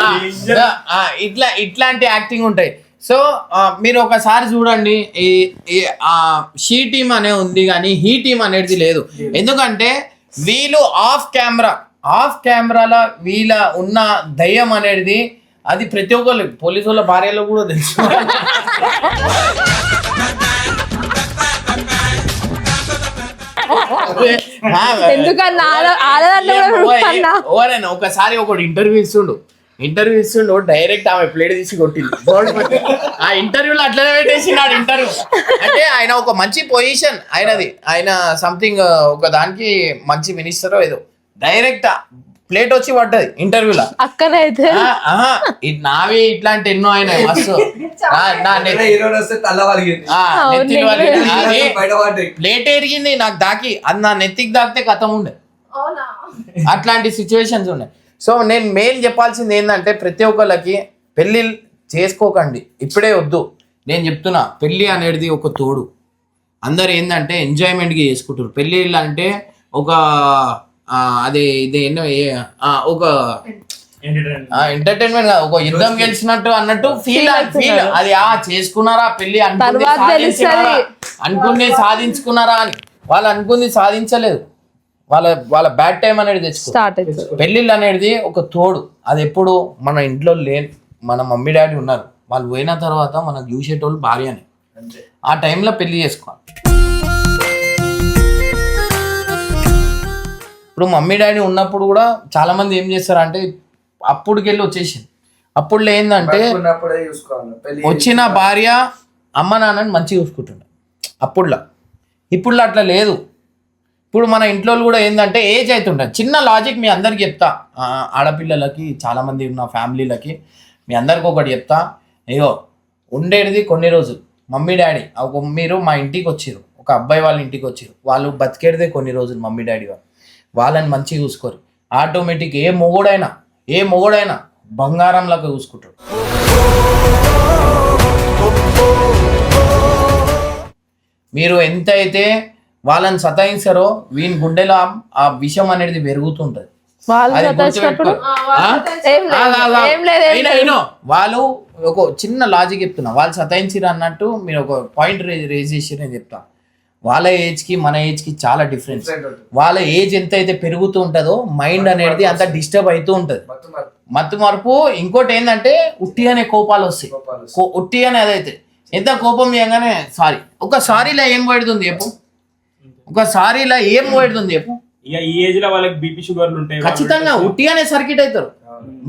ఇట్లాంటి యాక్టింగ్ ఉంటాయి. సో మీరు ఒకసారి చూడండి, షీ టీమ్ అనే ఉంది కానీ హీ టీమ్ అనేది లేదు. ఎందుకంటే వీళ్ళు ఆఫ్ కెమెరాలో వీళ్ళ ఉన్న దయ్యం అనేది అది ప్రతి ఒక్కరు పోలీసు వాళ్ళ భార్యలో కూడా తెలుసు. ఒకసారి ఒకటి ఇంటర్వ్యూ ఇస్తుండు డైరెక్ట్ ఆమె ప్లేట్ తీసి కొట్టింది. ఆ ఇంటర్వ్యూలో అట్లనే పెట్టేసినాడు ఇంటర్వ్యూ. అంటే ఆయన ఒక మంచి పొజిషన్ ఆయన సంథింగ్ ఒక దానికి మంచి మినిస్టర్ ఏదో, డైరెక్ట్ ప్లేట్ వచ్చి పడ్డది ఇంటర్వ్యూలో. అక్కనైతే నావి ఇట్లాంటి ఎన్నో అయినాయి మస్తు. హీరోలు వస్తే తల్ల వలిగింది, బయట పడ్డాయి. ప్లేట్ ఎరిగింది నాకు దాకి, అది నా నెత్తికి దాకితే కథం ఉండే. అట్లాంటి సిచ్యువేషన్స్ ఉన్నాయి. సో నేను మెయిన్ చెప్పాల్సింది ఏంటంటే ప్రతి ఒక్కళ్ళకి పెళ్ళి చేసుకోకండి, ఇప్పుడే వద్దు. నేను చెప్తున్నా, పెళ్ళి అనేది ఒక తోడు. అందరు ఏంటంటే ఎంజాయ్మెంట్గా చేసుకుంటారు. పెళ్ళిళ్ళు అంటే ఒక అదే ఇదే ఎన్నో ఒక ఎంటర్టైన్మెంట్ కాదు, ఒక యుద్ధం గెలిచినట్టు అన్నట్టు ఫీల్ అది. చేసుకున్నారా పెళ్లి, అనుకుంది సాధించుకున్నారా అని. వాళ్ళు అనుకుంది సాధించలేదు, వాళ్ళ బ్యాడ్ టైం అనేది తెచ్చుకో. పెళ్ళిళ్ళు అనేది ఒక తోడు. అది ఎప్పుడు మన ఇంట్లో మన మమ్మీ డాడీ ఉన్నారు, వాళ్ళు పోయిన తర్వాత మనకు చూసేటోళ్ళు భార్యనే. ఆ టైంలో పెళ్లి చేసుకోవాలి. ఇప్పుడు మమ్మీ డాడీ ఉన్నప్పుడు కూడా చాలా మంది ఏం చేస్తారంటే అప్పుడుకెళ్ళి వచ్చేసింది. అప్పుడు ఏంటంటే వచ్చిన భార్య అమ్మ నాన్నని మంచిగా చూసుకుంటుండే అప్పుడులో. ఇప్పుడులో అట్లా లేదు. ఇప్పుడు మన ఇంట్లో కూడా ఏంటంటే ఏజ్ అవుతుంటుంది. చిన్న లాజిక్ మీ అందరికి చెప్తా, ఆడపిల్లలకి చాలామంది ఉన్న ఫ్యామిలీలకి మీ అందరికి ఒకటి చెప్తా. అయ్యో ఉండేది కొన్ని రోజులు. మమ్మీ డాడీ మీరు మా ఇంటికి వచ్చారు, ఒక అబ్బాయి వాళ్ళ ఇంటికి వచ్చారు, వాళ్ళు బతికేదే కొన్ని రోజులు. మమ్మీ డాడీ వాళ్ళని మంచిగా చూసుకోరు. ఆటోమేటిక్ ఏ మొగుడైనా బంగారంలాగా చూసుకుంటాడు. మీరు ఎంత అయితే వాళ్ళని సతాయిస్తారో వీని గుండెలో ఆ విషం అనేది పెరుగుతుంటది. వాళ్ళు ఒక చిన్న లాజిక్ చెప్తున్నా, వాళ్ళు సతాయించారు అన్నట్టు మీరు ఒక పాయింట్ రేజ్ చేసి నేను చెప్తా. వాళ్ళ ఏజ్కి మన ఏజ్కి చాలా డిఫరెన్స్. వాళ్ళ ఏజ్ ఎంత అయితే పెరుగుతూ ఉంటుందో మైండ్ అనేది అంత డిస్టర్బ్ అవుతూ ఉంటుంది, మత్తు మార్పు. ఇంకోటి ఏంటంటే ఉట్టి అనే కోపాలు వస్తాయి. ఉట్టి అనే అదైతే ఎంత కోపం చేయగానే సారీ, ఒక సారీలా ఏం పెడుతుంది చెప్పు, ఒక సారీలా ఏం పెడుతుంది చెప్పు. ఇక ఈ ఏజ్ లో వాళ్ళకి బీపీ షుగర్లు ఉంటాయి, ఖచ్చితంగా ఉట్టి అనే సర్కిట్ అవుతారు.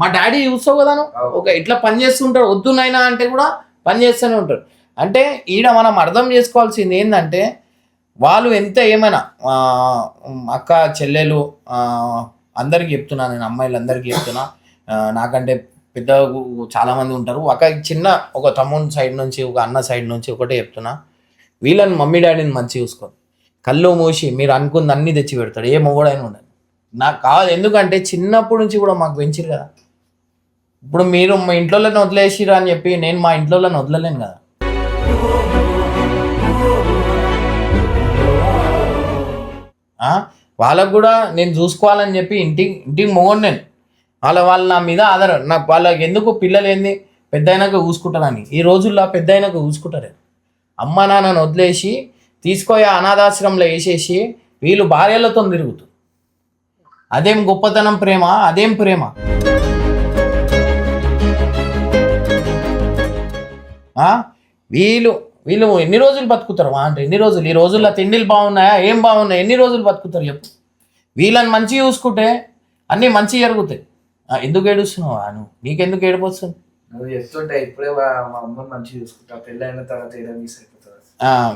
మా డాడీ చూస్తావు కదా, ఒక ఇట్లా పని చేస్తుంటాడు, వద్దునైనా అంటే కూడా పని చేస్తూనే ఉంటారు. అంటే ఈడ మనం అర్థం చేసుకోవాల్సింది ఏంటంటే వాళ్ళు ఎంత ఏమైనా అక్క చెల్లెలు అందరికి చెప్తున్నా, నేను అమ్మాయిలందరికీ చెప్తున్నా, నాకంటే పెద్ద చాలా మంది ఉంటారు. ఒక తమ్ముని సైడ్ నుంచి ఒక అన్న సైడ్ నుంచి ఒకటే చెప్తున్నా, వీళ్ళని మమ్మీ డాడీని మంచిగా చూసుకోండి. కళ్ళు మూసి మీరు అనుకుంది అన్ని తెచ్చి పెడతాడు, ఏ మొగడైనా ఉండదు. నాకు కావాలి, ఎందుకంటే చిన్నప్పటి నుంచి కూడా మాకు పెంచారు కదా. ఇప్పుడు మీరు మా ఇంట్లోనే వదిలేసిరా అని చెప్పి నేను మా ఇంట్లోనే వదలలేను కదా. వాళ్ళకు కూడా నేను చూసుకోవాలని చెప్పి ఇంటికి మొగోడు నేను. వాళ్ళు నా మీద ఆధారం. నాకు వాళ్ళకి ఎందుకు పిల్లలు ఏంది పెద్ద అయినాక చూసుకుంటారని. ఈ రోజుల్లో పెద్ద అయినాక చూసుకుంటారు. అమ్మ నాన్నని వదిలేసి తీసుకొని అనాథాశ్రమంలో వేసేసి వీళ్ళు భార్యలతో తిరుగుతారు. అదేం గొప్పతనం ప్రేమ, అదేం ప్రేమ. వీళ్ళు ఎన్ని రోజులు బతుకుతారు అంటే ఎన్ని రోజులు? ఈ రోజుల్లో తిండిలు బాగున్నాయా, ఏం బాగున్నాయి, ఎన్ని రోజులు బతుకుతారు చెప్పు. వీళ్ళని మంచిగా చూసుకుంటే అన్నీ మంచిగా జరుగుతాయి. ఎందుకు ఏడుస్తున్నావు నువ్వు? నీకెందుకు ఏడుపు వస్తుంది? నువ్వు చెప్తుంటే ఇప్పుడే మా అమ్మని మంచిగా చూసుకుంటా, పెళ్ళి అయిన తర్వాత ఏదో మిస్ అయిపోతుంది.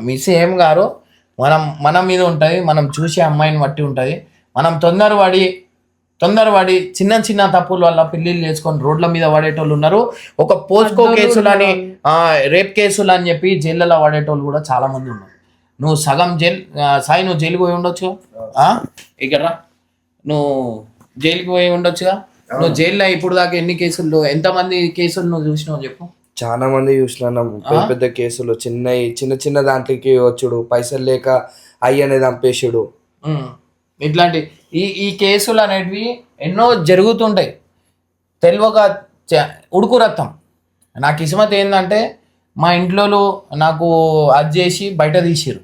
మిస్ ఏం గారు, మన మీద ఉంటుంది, మనం చూసే అమ్మాయిని బట్టి ఉంటుంది. మనం తొందరపడి చిన్న తప్పుల వల్ల పెళ్లిళ్ళు చేసుకొని రోడ్ల మీద పడేటోళ్ళు ఉన్నారు. ఒక పోస్కో కేసులని రేప్ కేసులు అని చెప్పి జైళ్ళలో పడేటోళ్ళు కూడా చాలా మంది ఉన్నారు. నువ్వు సగం సాయి నువ్వు జైలుకి పోయి ఉండొచ్చుగా, ఇక్కడ నువ్వు జైలుకి పోయి ఉండొచ్చుగా. నువ్వు జైల్లో ఇప్పుడు దాకా ఎన్ని కేసులు, ఎంతమంది కేసులు నువ్వు చూసినావు చెప్పు? చాలా మంది చూసినా, పెద్ద కేసులు, చిన్న దాంట్లోకి వచ్చుడు, పైసలు లేక అయ్యనే చంపేసాడు. ఇట్లాంటి ఈ కేసులు అనేటివి ఎన్నో జరుగుతుంటాయి. తెలియక ఉడుకు రక్తం. నా కిస్మత్ ఏంటంటే మా ఇంట్లో నాకు అది చేసి బయట తీసిరు.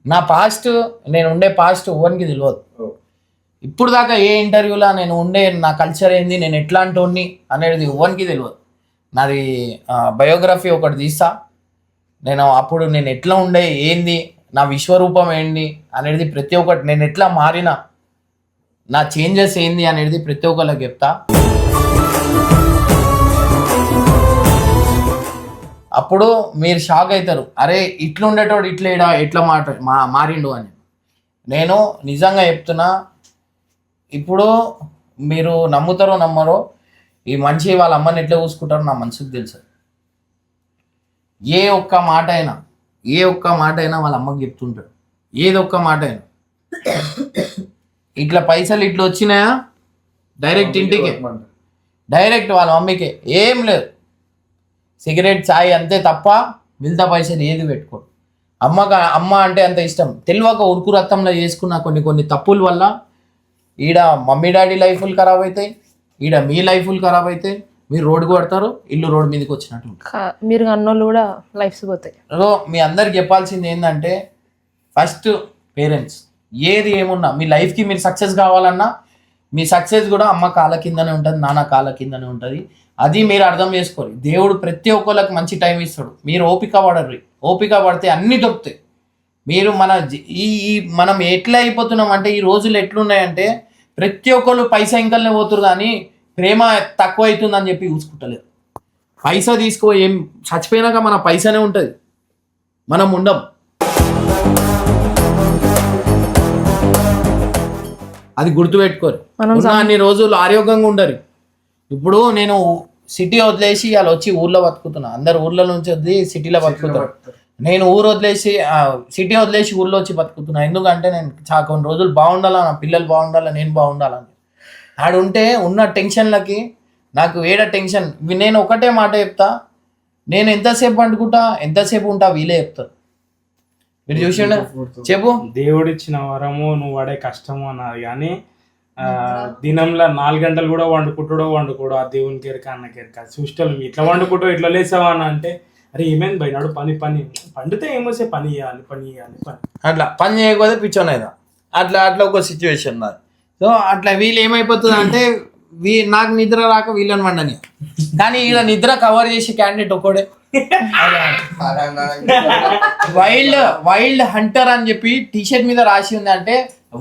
నా పాస్ట్, నేను ఉండే పాస్ట్ ఎవరికి తెలియదు. ఇప్పుడు దాకా ఏ ఇంటర్వ్యూలో నేను ఉండే నా కల్చర్ ఏంది, నేను ఎట్లాంటి వాడిని అనేది ఎవరికి తెలియదు. నాది బయోగ్రఫీ ఒకటి తీస్తా. అప్పుడు నేను ఎట్లా ఉండే, ఏంది నా విశ్వరూపం ఏంటి అనేది ప్రతి ఒక్కటి, నేను ఎట్లా మారినా, నా చేంజెస్ ఏంది అనేది ప్రతి ఒక్కరికి చెప్తా. అప్పుడు మీరు షాక్ అవుతారు, అరే ఇట్లా ఉండేటోడు ఎట్లా మారిండు అని. నేను నిజంగా చెప్తున్నా, ఇప్పుడు మీరు నమ్ముతారో నమ్మరో, ఈ మనిషి వాళ్ళ అమ్మని ఎట్లా చూసుకుంటారో నా మనసుకు తెలుసు. ఏ ఒక్క మాట అయినా వాళ్ళ అమ్మకి చెప్తుంటాడు. ఏదో ఒక్క మాట అయినా ఇట్లా పైసలు ఇట్లా వచ్చినాయా డైరెక్ట్ ఇంటికి, డైరెక్ట్ వాళ్ళ మమ్మీకి ఏం లేదు, సిగరెట్ చాయ్ అంతే తప్ప మిగతా పైసలు ఏది పెట్టుకోడు. అమ్మ అంటే అంత ఇష్టం. తెలియక ఉరుకు రక్తంలో చేసుకున్న కొన్ని తప్పుల వల్ల ఈడ మమ్మీ డాడీ లైఫ్లు ఖరాబ్ అవుతాయి, ఈడ మీ లైఫ్లు ఖరాబ్ అవుతాయి. మీరు రోడ్డుకు పడతారు, ఇల్లు రోడ్డు మీదకి వచ్చినట్టు. మీరు అన్నోళ్ళు కూడా లైఫ్స్ పోతాయి. సో మీ అందరికి చెప్పాల్సింది ఏంటంటే, ఫస్ట్ పేరెంట్స్ ఏది ఏమున్నా మీ లైఫ్కి మీరు సక్సెస్ కావాలన్నా, మీ సక్సెస్ కూడా అమ్మ కాళ్ళ కిందనే ఉంటుంది, నాన్న కాళ్ళ కిందనే ఉంటుంది. అది మీరు అర్థం చేసుకోరు. దేవుడు ప్రతి ఒక్కరికి మంచి టైం ఇస్తాడు. మీరు ఓపిక పడరు. ఓపిక పడితే అన్నీ దొరుకుతాయి. మీరు మనం ఎట్లా అయిపోతున్నాం అంటే, ఈ రోజులు ఎట్లున్నాయంటే ప్రతి ఒక్కరు పైసా ఇంకల్నే పోతురు కానీ ప్రేమ తక్కువ అవుతుందని చెప్పి చూసుకుంటలేదు. పైసా తీసుకో, ఏం చచ్చిపోయినాక మన పైసానే ఉంటుంది, మనం ఉండం. అది గుర్తుపెట్టుకోరు. అన్ని రోజులు ఆరోగ్యంగా ఉండరు. ఇప్పుడు నేను సిటీ వదిలేసి అలా వచ్చి ఊర్లో బతుకుతున్నా. అందరు ఊర్ల నుంచి వదిలి సిటీలో బతుకుతున్నారు. నేను ఊరు వదిలేసి సిటీ వదిలేసి ఊర్లో వచ్చి బతుకుతున్నా. ఎందుకంటే నేను కొన్ని రోజులు బాగుండాలా, నా పిల్లలు బాగుండాలా, నేను బాగుండాలని. ఆడుంటే ఉన్న టెన్షన్లకి నాకు ఏడ టెన్షన్. నేను ఒకటే మాట చెప్తా, నేను ఎంతసేపు పండుకుంటా, ఎంతసేపు ఉంటా వీలే చెప్తారు. మీరు చూసిండ చెప్పు. దేవుడిచ్చిన వరము నువ్వు పడే కష్టము అన్నది కానీ దినంలో 4 గంటలు కూడా వండుకోడు ఆ దేవుని కేరక అన్న కేరక చూస్తాను. ఇట్లా వండుకుంటావు, ఇట్లా లేసావా అని అంటే, అరే ఏమైంది బయనాడు పని పండితే ఏమోసే పని చేయాలి. అట్లా పని చేయకపోతే పిచ్చోనేదా అట్లా ఒక సిచ్యువేషన్ నాది. సో అట్లా వీళ్ళు ఏమైపోతుంది అంటే, నాకు నిద్ర రాక వీళ్ళని వండని. కానీ వీళ్ళ నిద్ర కవర్ చేసి క్యాండిడేట్ ఒక్కడే. వైల్డ్ హంటర్ అని చెప్పి టీషర్ట్ మీద రాసి ఉంది. అంటే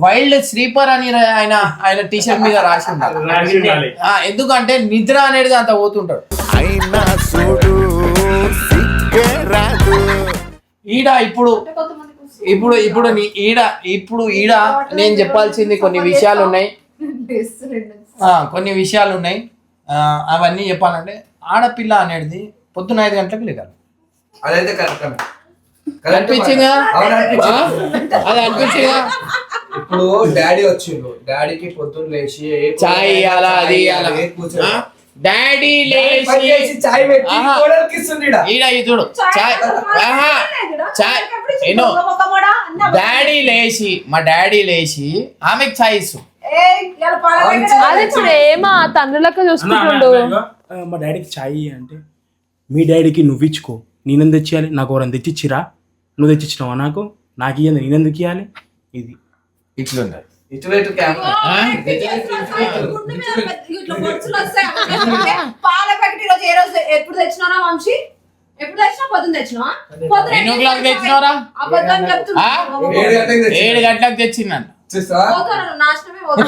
వైల్డ్ స్లీపర్ అని ఆయన టీషర్ట్ మీద రాసి ఉండాలి. ఎందుకంటే నిద్ర అనేది అంత పోతుంటాడు. ఈడ ఇప్పుడు నేను చెప్పాల్సింది కొన్ని విషయాలు ఉన్నాయి. అవన్నీ చెప్పాలంటే, ఆడపిల్ల అనేది పొద్దున 5 గంటలకు లేగాలి. అదైతే అనిపించిందా? అది అనిపించిందా? ఇప్పుడు డాడీ వచ్చిండు, డాడీకి పొద్దున్న లేచి చాయ్ ఇయ్యాలా, అది ఇయ్యాలా. డాడీ లేచి చాయ్ పెట్టి ఈడ చూడు చాయ్ ఏనో మా డాడీ లేచి ఆమెకు చాయ్ ఇస్తు. అది ప్రేమ తండ్రులకు చూసుకుంటుండు. మా డాడీకి చాయ్ అంటే, మీ డాడీకి నువ్వు ఇచ్చుకో, నేనెందుకు తెచ్చేయాలి? నాకు ఎవరైనా తెచ్చిచ్చిరా? నువ్వు తెచ్చిచ్చినావా? నాకు ఇయ్యండి, నేనెందుకు ఇవ్వాలి? ఇది ఇట్లుండదు. పాల ప్యాకెట్ ఈరోజు ఏ రోజు ఎప్పుడు తెచ్చినారా వంశీ? ఎప్పుడు తెచ్చినా? పొద్దున్న తెచ్చినా? 7 గంటలకు తెచ్చిందంట. నాశనమే పోతాను.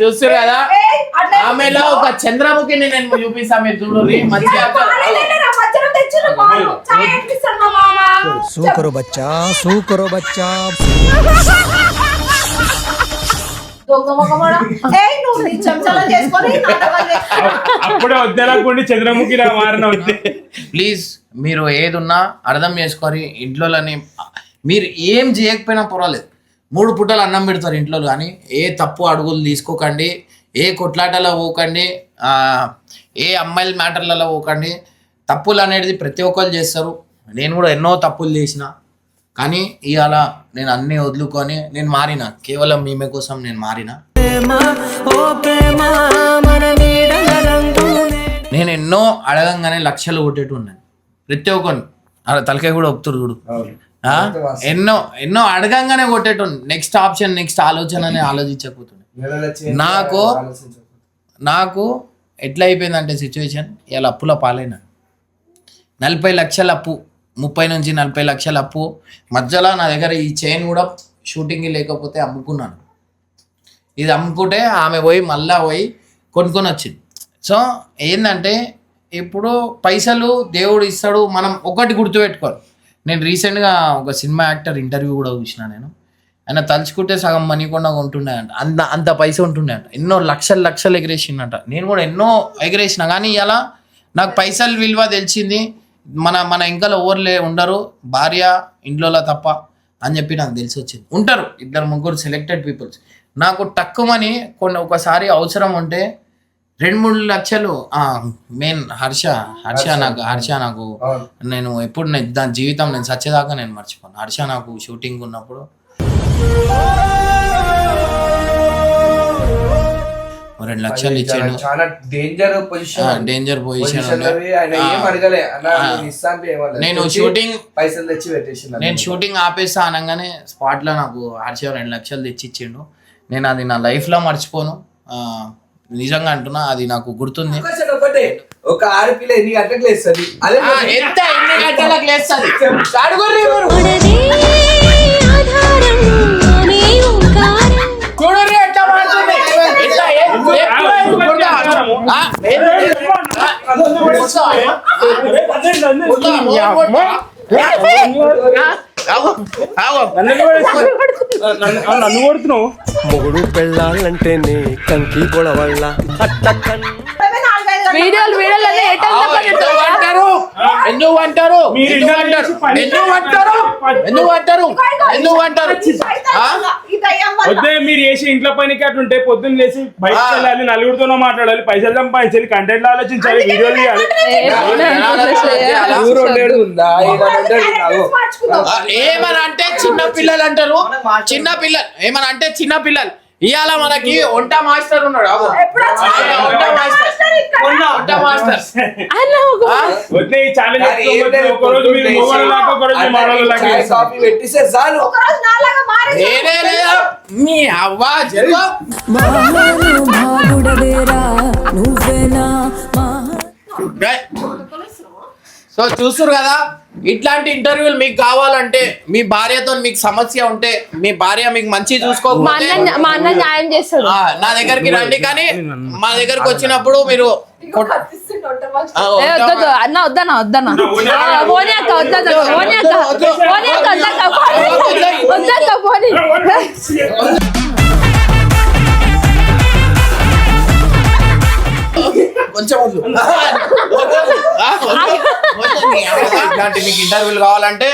చూస్తారు కదా, ఆమెలో ఒక చంద్రముఖిని నేను చూపిస్తా, మీరు చూడండి మంచిగా. సూకరో బచ్చా అప్పుడే వద్దనుకోండి చంద్రముఖి మారిన వద్దే. ప్లీజ్ మీరు ఏదున్నా అర్థం చేసుకోరి. ఇంట్లోని మీరు ఏం చేయకపోయినా పర్వాలేదు, 3 పూటలు అన్నం పెడతారు ఇంట్లో. కానీ ఏ తప్పు అడుగులు తీసుకోకండి, ఏ కొట్లాటలో పోకండి, ఏ అమ్మాయిల మ్యాటర్లలో పోకండి. తప్పులు అనేది ప్రతి ఒక్కరు చేస్తారు. నేను కూడా ఎన్నో తప్పులు చేసిన, కానీ ఇవాళ నేను అన్నీ వదులుకొని నేను మారిన. కేవలం మీమే కోసం నేను మారిన. నేను ఎన్నో అడగంగానే లక్షలు కొట్టేట్టు ఉన్నాను. ప్రతి ఒక్కరిని అలా తలకాయ కూడా ఒప్పుతురు చూడు. ఎన్నో అడగంగానే కొట్టేట్టు. నెక్స్ట్ ఆప్షన్, నెక్స్ట్ ఆలోచన అని ఆలోచించకపోతుండే. నాకు ఎట్లా అయిపోయిందంటే సిచ్యువేషన్, ఇలా అప్పుల పాలైన 40 లక్షల అప్పు, 30 నుంచి 40 లక్షల అప్పు. మధ్యలో నా దగ్గర ఈ చైన్ కూడా షూటింగ్ లేకపోతే అమ్ముకున్నాను. ఇది అమ్ముకుంటే ఆమె పోయి మళ్ళా పోయి కొనుక్కొని వచ్చింది. సో ఏంటంటే ఇప్పుడు పైసలు దేవుడు ఇస్తాడు. మనం ఒకటి గుర్తుపెట్టుకోవాలి. నేను రీసెంట్గా ఒక సినిమా యాక్టర్ ఇంటర్వ్యూ కూడా చూసిన. నేను ఆయన తలుచుకుంటే సగం మణికొండ ఉంటుండే అంట. అంత పైస ఉంటుండే అంట. ఎన్నో లక్షలు ఎగిరేసిందంట. నేను కూడా ఎన్నో ఎగిరేసిన. కానీ ఇలా నాకు పైసలు విలువ తెలిసింది. మన ఇంకా ఎవరు ఉండరు, భార్య ఇంట్లో తప్ప అని చెప్పి నాకు తెలిసి వచ్చింది. ఉంటారు 2-3 సెలెక్టెడ్ పీపుల్స్. నాకు తక్కువని ఒకసారి అవసరం ఉంటే 2-3 లక్షలు మెయిన్ హర్ష నాకు నేను ఎప్పుడు దాని జీవితం నేను సచ్చేదాకా నేను మర్చిపోను. హర్ష నాకు షూటింగ్ ఉన్నప్పుడు 2 లక్షలు ఇచ్చాను. చాలా డేంజర్ పొజిషన్ నేను షూటింగ్ పైసలు తెచ్చి పెట్టేసి నేను షూటింగ్ ఆపేస్తా అనగానే స్పాట్ లో నాకు హర్ష 2 లక్షలు తెచ్చి ఇచ్చిండు. నేను అది నా లైఫ్ లో మర్చిపోను. నిజంగా అంటున్నా, అది నాకు గుర్తుంది. ఒకటే, ఒక ఆడపిల్ల ఎన్ని గంటలకు లేస్తుంది, అదే ఎన్ని గంటలకు లేస్తుంది చూడరు ఎట్లా మారుతుంది. నన్ను కొడుతున్నావు. మొగుడు పెళ్ళాలంటేనే కంకి గొడవల్ల వీడియోలు ఎందుకు అంటారు వద్దే మీరు చేసి ఇంట్లో పనికి అట్లుంటే పొద్దున్న లేచి బయటకు వెళ్ళాలి, నలుగురితోనో మాట్లాడాలి, పైసలు సంపాదించాలి, కంటెంట్ ఆలోచించాలి, వీడియోలు తీయాలి. ఏమని అంటే చిన్న పిల్లలు అంటారు. చిన్న పిల్లలు ఇవాళ మనకి వంట మాస్టర్ ఉన్నాడు. వద్దే ఈ ఛాలెంజ్ ఒకరోజు మీరు మొగోళ్ళలాగా, ఒకరోజు మాడోళ్ళలాగా పెట్టిస్తే చాలు. మీ అవ్వా సో చూస్తున్నారు కదా, ఇట్లాంటి ఇంటర్వ్యూలు మీకు కావాలంటే, మీ భార్యతో మీకు సమస్య ఉంటే, మీ భార్య మీకు మంచి చూసుకోకపోతే మా అన్న న్యాయం చేస్తాడు. నా దగ్గరికి రండి. కానీ మా దగ్గరకు వచ్చినప్పుడు మీరు అన్న వద్దన్నా పోనీ అక్క పోనీ ఇట్లాంటి మీకు ఇంటర్వ్యూలు కావాలంటే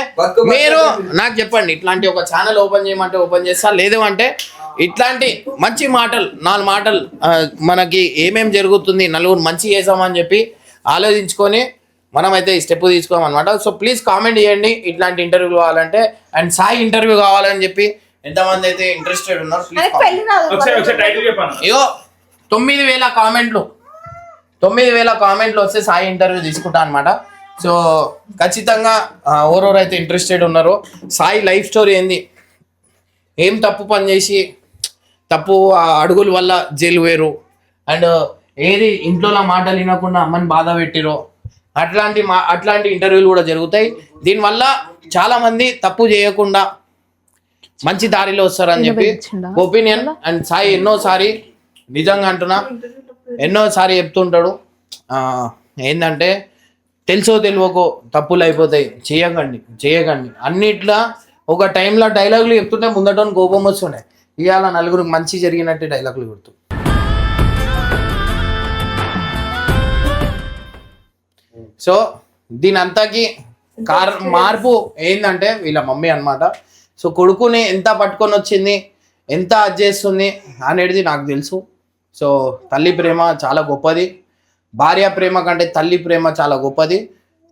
మీరు నాకు చెప్పండి. ఇట్లాంటి ఒక ఛానల్ ఓపెన్ చేయమంటే ఓపెన్ చేస్తా. లేదు అంటే ఇట్లాంటి మంచి మాటలు 4 మాటలు మనకి ఏమేం జరుగుతుంది, నలుగురు మంచి చేసామని చెప్పి ఆలోచించుకొని మనమైతే ఈ స్టెప్ తీసుకోమన్నమాట. సో ప్లీజ్ కామెంట్ చేయండి ఇట్లాంటి ఇంటర్వ్యూ కావాలంటే. అండ్ సాయి ఇంటర్వ్యూ కావాలని చెప్పి ఎంతమంది అయితే ఇంట్రెస్టెడ్ ఉన్నారు ఇగో 9,000 కామెంట్లు 9,000 కామెంట్లు వస్తే సాయి ఇంటర్వ్యూ తీసుకుంటా అనమాట. సో ఖచ్చితంగా ఎవరెవరైతే ఇంట్రెస్టెడ్ ఉన్నారో, సాయి లైఫ్ స్టోరీ ఏంది, ఏం తప్పు పని చేసి తప్పు అడుగుల వల్ల జైలు వేరు, అండ్ ఏది ఇంట్లో మాటలు వినకుండా అమ్మని బాధ పెట్టిరో, అట్లాంటి ఇంటర్వ్యూలు కూడా జరుగుతాయి. దీనివల్ల చాలా మంది తప్పు చేయకుండా మంచి దారిలో వస్తారని చెప్పి ఒపీనియన్. అండ్ సాయి ఎన్నోసారి నిజంగా అంటున్నా ఎన్నోసారి చెప్తుంటాడు, ఏంటంటే తెలుసో తెలియకో తప్పులు అయిపోతాయి, చేయకండి అన్నిట్లా. ఒక టైంలో డైలాగులు చెప్తుంటే ముందటోని కోపం వస్తుండే, ఇవాళ నలుగురికి మంచి జరిగినట్టే డైలాగులు గుర్తు. సో దీని అంతాకి మార్పు ఏంటంటే వీళ్ళ మమ్మీ అన్నమాట. సో కొడుకుని ఎంత పట్టుకొని వచ్చింది, ఎంత అది చేస్తుంది అనేది నాకు తెలుసు. సో తల్లి ప్రేమ చాలా గొప్పది, భార్య ప్రేమ కంటే తల్లి ప్రేమ చాలా గొప్పది.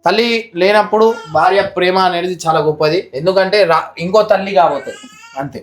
తల్లి లేనప్పుడు భార్య ప్రేమ అనేది చాలా గొప్పది, ఎందుకంటే ఇంకో తల్లి కాబోతుంది అంతే.